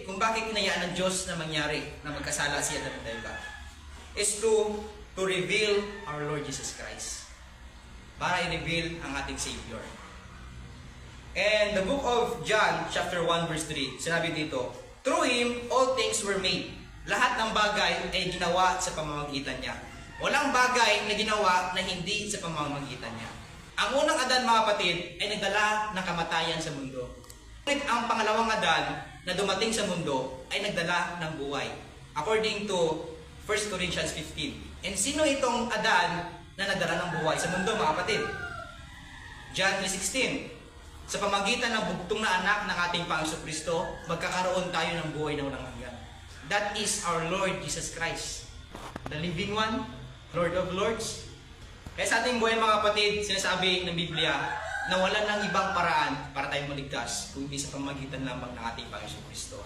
Kung bakit hinayaan ng Diyos na mangyari na magkasala si Adan at Eva is to reveal our Lord Jesus Christ. Para i-reveal ang ating Savior. And the book of John, chapter 1, verse 3, sinabi dito, through Him, all things were made. Lahat ng bagay ay ginawa sa pamamagitan niya. Walang bagay na ginawa na hindi sa pamamagitan niya. Ang unang Adan, mga kapatid, ay nagdala ng kamatayan sa mundo. Ngunit ang pangalawang Adan na dumating sa mundo ay nagdala ng buhay. According to 1 Corinthians 15. And sino itong Adan na nagdala ng buhay sa mundo, mga kapatid? John 3:16. Sa pamagitan ng bugtong na anak ng ating Panginoon Kristo, magkakaroon tayo ng buhay na walang hanggan. That is our Lord Jesus Christ. The living one, Lord of Lords. Kaya sa ating buhay, mga kapatid, sinasabi ng Biblia na wala ng ibang paraan para tayong maligtas kung hindi sa pamagitan lamang ng ating Panginoon Kristo.